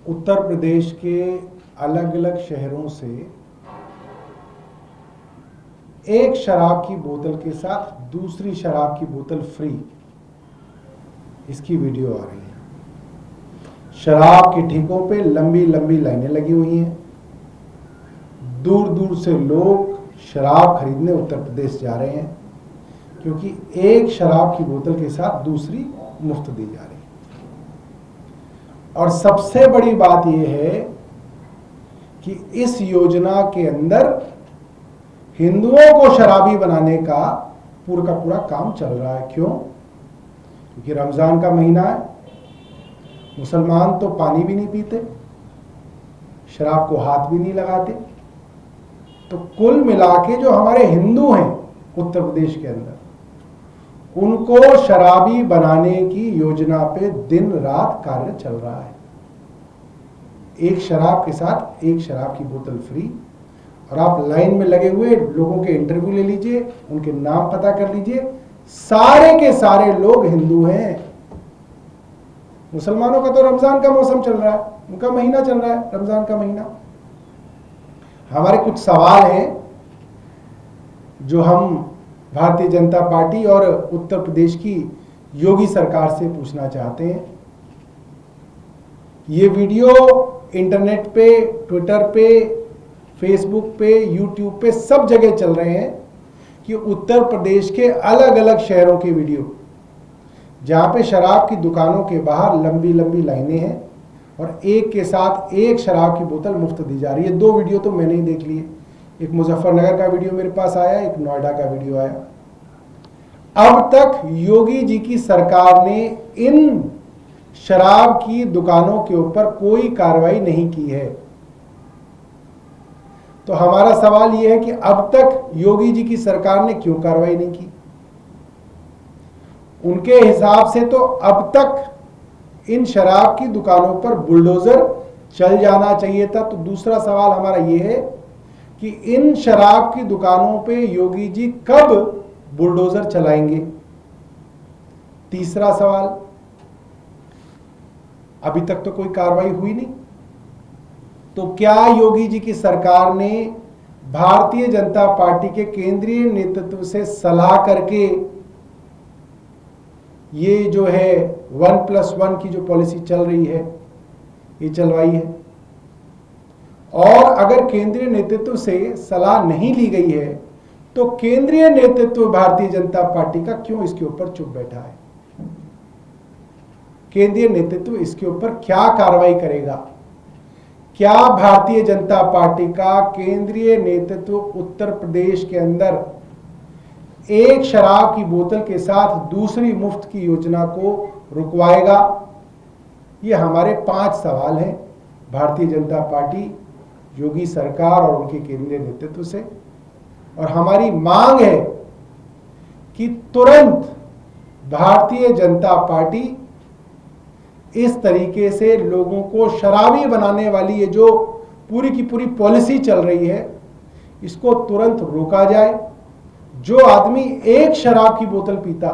उत्तर प्रदेश के अलग अलग शहरों से एक शराब की बोतल के साथ दूसरी शराब की बोतल फ्री, इसकी वीडियो आ रही है। शराब के ठेकों पे लंबी लंबी लाइनें लगी हुई हैं। दूर दूर से लोग शराब खरीदने उत्तर प्रदेश जा रहे हैं, क्योंकि एक शराब की बोतल के साथ दूसरी मुफ्त दी जा रही है। और सबसे बड़ी बात यह है कि इस योजना के अंदर हिंदुओं को शराबी बनाने का पूरा काम चल रहा है। क्यों? क्योंकि रमजान का महीना है, मुसलमान तो पानी भी नहीं पीते, शराब को हाथ भी नहीं लगाते। तो कुल मिला के जो हमारे हिंदू हैं उत्तर प्रदेश के अंदर, उनको शराबी बनाने की योजना पे दिन रात कार्य चल रहा है। एक शराब के साथ एक शराब की बोतल फ्री। और आप लाइन में लगे हुए लोगों के इंटरव्यू ले लीजिए, उनके नाम पता कर लीजिए, सारे के सारे लोग हिंदू हैं। मुसलमानों का तो रमजान का मौसम चल रहा है, उनका महीना चल रहा है, रमजान का महीना। हमारे कुछ सवाल हैं जो हम भारतीय जनता पार्टी और उत्तर प्रदेश की योगी सरकार से पूछना चाहते हैं। ये वीडियो इंटरनेट पे, ट्विटर पे, फेसबुक पे, यूट्यूब पे सब जगह चल रहे हैं कि उत्तर प्रदेश के अलग अलग शहरों के वीडियो, जहां पे शराब की दुकानों के बाहर लंबी लंबी लाइनें हैं और एक के साथ एक शराब की बोतल मुफ्त दी जा रही है। 2 वीडियो तो मैंने ही देख लिए। एक मुजफ्फरनगर का वीडियो मेरे पास आया, एक नोएडा का वीडियो आया। अब तक योगी जी की सरकार ने इन शराब की दुकानों के ऊपर कोई कार्रवाई नहीं की है। तो हमारा सवाल यह है कि अब तक योगी जी की सरकार ने क्यों कार्रवाई नहीं की? उनके हिसाब से तो अब तक इन शराब की दुकानों पर बुलडोजर चल जाना चाहिए था। तो दूसरा सवाल हमारा यह है कि इन शराब की दुकानों पे योगी जी कब बुलडोजर चलाएंगे? तीसरा सवाल, अभी तक तो कोई कार्रवाई हुई नहीं। तो क्या योगी जी की सरकार ने भारतीय जनता पार्टी के केंद्रीय नेतृत्व से सलाह करके ये जो है 1+1 की जो पॉलिसी चल रही है, ये चलवाई है? और अगर केंद्रीय नेतृत्व से सलाह नहीं ली गई है तो केंद्रीय नेतृत्व भारतीय जनता पार्टी का क्यों इसके ऊपर चुप बैठा है? केंद्रीय नेतृत्व इसके ऊपर क्या कार्रवाई करेगा? क्या भारतीय जनता पार्टी का केंद्रीय नेतृत्व उत्तर प्रदेश के अंदर एक शराब की बोतल के साथ दूसरी मुफ्त की योजना को रुकवाएगा? ये हमारे 5 सवाल हैं भारतीय जनता पार्टी, योगी सरकार और उनके केंद्रीय नेतृत्व से। और हमारी मांग है कि तुरंत भारतीय जनता पार्टी इस तरीके से लोगों को शराबी बनाने वाली ये जो पूरी की पूरी पॉलिसी चल रही है, इसको तुरंत रोका जाए। जो आदमी एक शराब की बोतल पीता,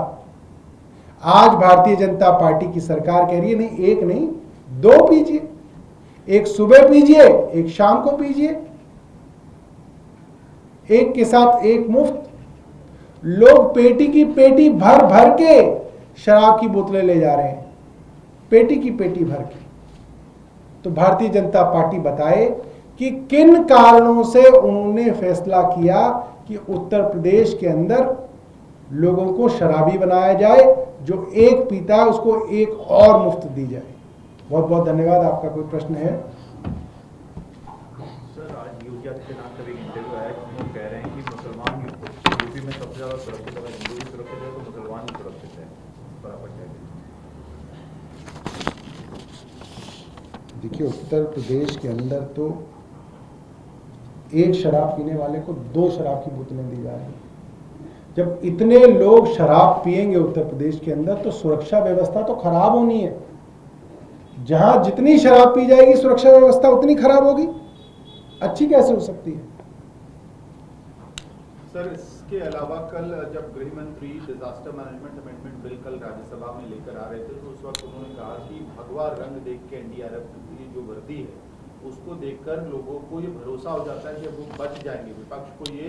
आज भारतीय जनता पार्टी की सरकार कह रही है नहीं, एक नहीं 2 पीजिए, एक सुबह पीजिए, एक शाम को पीजिए, एक के साथ एक मुफ्त। लोग पेटी की पेटी भर भर के शराब की बोतलें ले जा रहे हैं, पेटी की पेटी भर के। तो भारतीय जनता पार्टी बताए कि किन कारणों से उन्होंने फैसला किया कि उत्तर प्रदेश के अंदर लोगों को शराबी बनाया जाए, जो एक पीता है उसको एक और मुफ्त दी जाए। बहुत बहुत धन्यवाद। आपका कोई प्रश्न है? सर, आज योगी आदित्यनाथ का एक इंटरव्यू आया जिसमें कह रहे हैं कि मुसलमान यूपी में सबसे ज्यादा सुरक्षित है, हिंदू भी सुरक्षित है तो मुसलमान भी सुरक्षित है। बराबर है। देखिए, उत्तर प्रदेश के अंदर तो एक शराब पीने वाले को 2 शराब की बोतलें दी जा रही हैं। जब इतने लोग शराब पिएंगे उत्तर प्रदेश के अंदर, तो सुरक्षा व्यवस्था तो खराब होनी है। जहां जितनी शराब पी जाएगी सुरक्षा व्यवस्था उतनी खराब होगी, अच्छी कैसे हो सकती है? सर, इसके अलावा कल जब गृह मंत्री डिजास्टर मैनेजमेंट अमेंडमेंट बिल कल राज्यसभा में लेकर आ रहे थे, तो उस वक्त उन्होंने कहा कि भगवा रंग देख के एनडीआरएफ ये जो वर्दी है उसको देखकर लोगों को ये भरोसा हो जाता है कि वो बच जाएंगे, विपक्ष को ये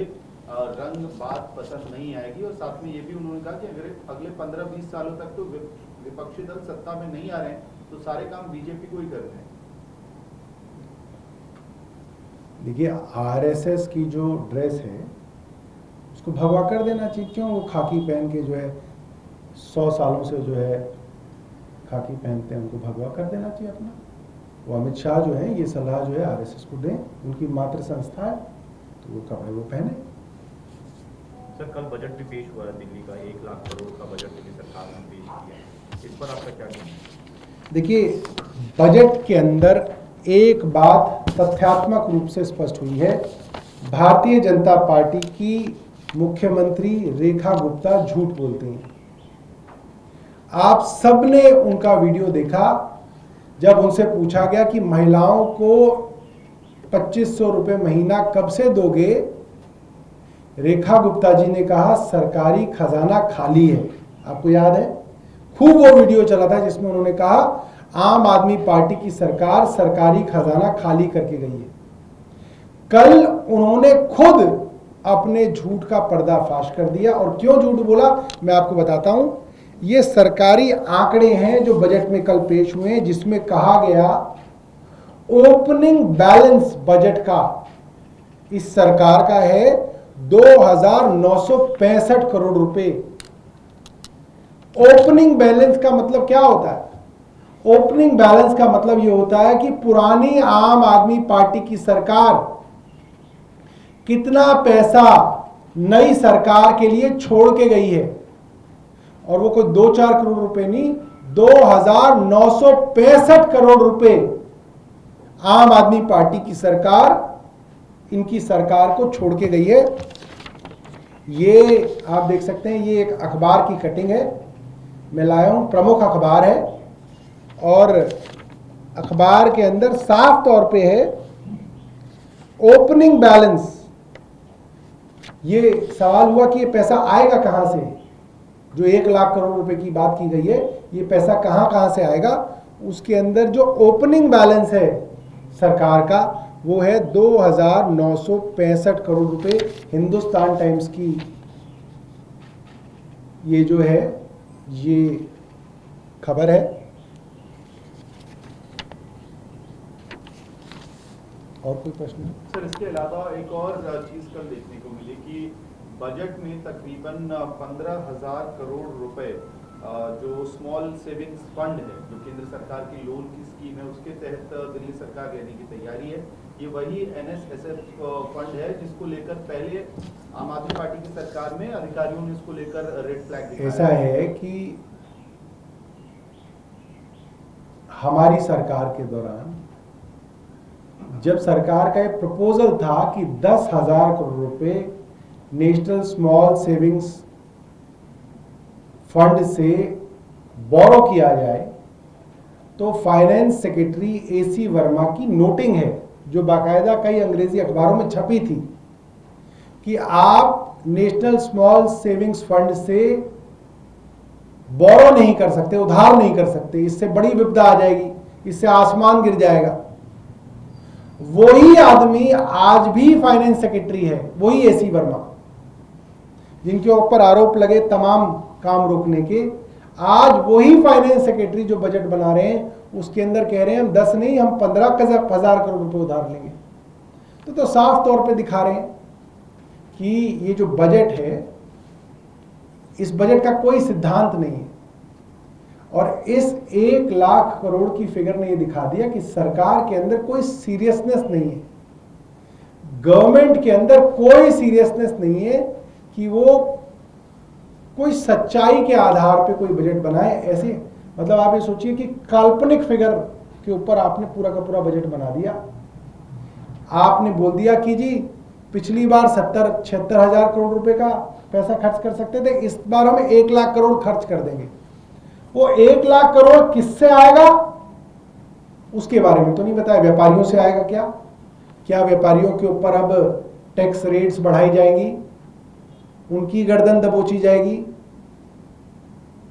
रंग बात पसंद नहीं आएगी। और साथ में ये भी उन्होंने कहा कि अगर अगले 15-20 सालों तक तो विपक्षी दल सत्ता में नहीं आ रहे हैं तो सारे काम बीजेपी को ही कर रहे हैं। देखिए, आरएसएस की जो ड्रेस है उसको भगवा कर देना चाहिए। क्यों वो खाकी पहन के जो है 100 सालों से जो है खाकी पहनते हैं, उनको भगवा कर देना चाहिए अपना। वो अमित शाह जो है ये सलाह जो है आरएसएस को दें, उनकी मातृ संस्था है तो वो कपड़े वो पहने। सर, कल बजट भी पेश हुआ है दिल्ली का, 1 लाख करोड़ का बजट दिल्ली सरकार ने पेश किया, इस पर आपका क्या कहना है? देखिए, बजट के अंदर एक बात तथ्यात्मक रूप से स्पष्ट हुई है, भारतीय जनता पार्टी की मुख्यमंत्री रेखा गुप्ता झूठ बोलती हैं। आप सबने उनका वीडियो देखा, जब उनसे पूछा गया कि महिलाओं को 2500 रुपये महीना कब से दोगे, रेखा गुप्ता जी ने कहा सरकारी खजाना खाली है। आपको याद है, खूब वो वीडियो चला था जिसमें उन्होंने कहा आम आदमी पार्टी की सरकार सरकारी खजाना खाली करके गई है। कल उन्होंने खुद अपने झूठ का पर्दाफाश कर दिया। और क्यों झूठ बोला मैं आपको बताता हूं। ये सरकारी आंकड़े हैं जो बजट में कल पेश हुए हैं, जिसमें कहा गया ओपनिंग बैलेंस बजट का इस सरकार का है 2,965 करोड़ रुपए। ओपनिंग बैलेंस का मतलब क्या होता है? ओपनिंग बैलेंस का मतलब यह होता है कि पुरानी आम आदमी पार्टी की सरकार कितना पैसा नई सरकार के लिए छोड़ के गई है। और वो कोई 2-4 करोड़ रुपए नहीं, 2,965 करोड़ रुपए आम आदमी पार्टी की सरकार इनकी सरकार को छोड़ के गई है। ये आप देख सकते हैं, ये एक अखबार की कटिंग है, मैं लाया हूं, प्रमुख अखबार है। और अखबार के अंदर साफ तौर पे है ओपनिंग बैलेंस। ये सवाल हुआ कि ये पैसा आएगा कहां से, जो 1 लाख करोड़ रुपए की बात की गई है, ये पैसा कहां से आएगा। उसके अंदर जो ओपनिंग बैलेंस है सरकार का वो है 2,965 करोड़ रुपए। हिंदुस्तान टाइम्स की ये जो है ये खबर है। और कोई प्रश्न? सर, इसके अलावा एक और चीज कल देखने को मिली कि बजट में तकरीबन 15,000 करोड़ रुपए जो स्मॉल सेविंग्स फंड है, जो केंद्र सरकार की लोन की स्कीम है, उसके तहत दिल्ली सरकार लेने की तैयारी है। ये वही NSSF फंड है जिसको लेकर पहले आम आदमी पार्टी की सरकार में अधिकारियों ने इसको लेकर रेड फ्लैग दिखाया। ऐसा है कि हमारी सरकार के दौरान जब सरकार का एक प्रपोजल था कि 10,000 करोड़ रुपए नेशनल स्मॉल सेविंग्स फंड से बोरो किया जाए, तो फाइनेंस सेक्रेटरी AC वर्मा की नोटिंग है, जो बाकायदा कई अंग्रेजी अखबारों में छपी थी, कि आप नेशनल स्मॉल सेविंग्स फंड से बोरो नहीं कर सकते, उधार नहीं कर सकते, इससे बड़ी विपदा आ जाएगी, इससे आसमान गिर जाएगा। वही आदमी आज भी फाइनेंस सेक्रेटरी है, वही AC वर्मा, जिनके ऊपर आरोप लगे तमाम काम रोकने के। आज वही फाइनेंस सेक्रेटरी जो बजट बना रहे हैं उसके अंदर कह रहे हैं हम 10 नहीं, हम 15,000 करोड़ रुपए उधार लेंगे। तो साफ तौर पे दिखा रहे हैं कि ये जो बजट है, इस बजट का कोई सिद्धांत नहीं है। और इस 1 लाख करोड़ की फिगर ने ये दिखा दिया कि सरकार के अंदर कोई सीरियसनेस नहीं है, गवर्नमेंट के अंदर कोई सीरियसनेस नहीं है कि वो कोई सच्चाई के आधार पे कोई बजट बनाए। ऐसे मतलब आप ये सोचिए कि काल्पनिक फिगर के ऊपर आपने पूरा का पूरा बजट बना दिया। आपने बोल दिया कि जी पिछली बार 76 हजार करोड़ रुपए का पैसा खर्च कर सकते थे, इस बार हम 1 लाख करोड़ खर्च कर देंगे। वो 1 लाख करोड़ किससे आएगा उसके बारे में तो नहीं बताया। व्यापारियों से आएगा क्या व्यापारियों के ऊपर अब टैक्स रेट्स बढ़ाई जाएंगी, उनकी गर्दन दबोची जाएगी।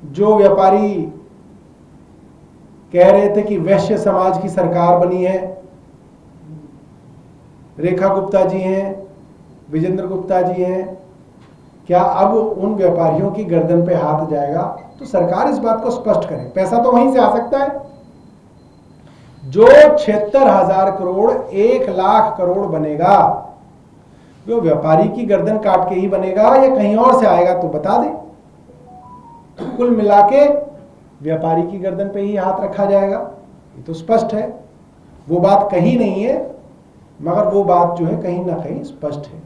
जो व्यापारी कह रहे थे कि वैश्य समाज की सरकार बनी है, रेखा गुप्ता जी हैं, विजेंद्र गुप्ता जी हैं, क्या अब उन व्यापारियों की गर्दन पे हाथ जाएगा? तो सरकार इस बात को स्पष्ट करे। पैसा तो वहीं से आ सकता है, जो 76,000 करोड़ 1,00,000 करोड़ बनेगा वो व्यापारी की गर्दन काट के ही बनेगा या कहीं और से आएगा तो बता दे। तो कुल मिला के व्यापारी की गर्दन पे ही हाथ रखा जाएगा, ये तो स्पष्ट है। वो बात कही नहीं है, मगर वो बात जो है कहीं ना कहीं स्पष्ट है।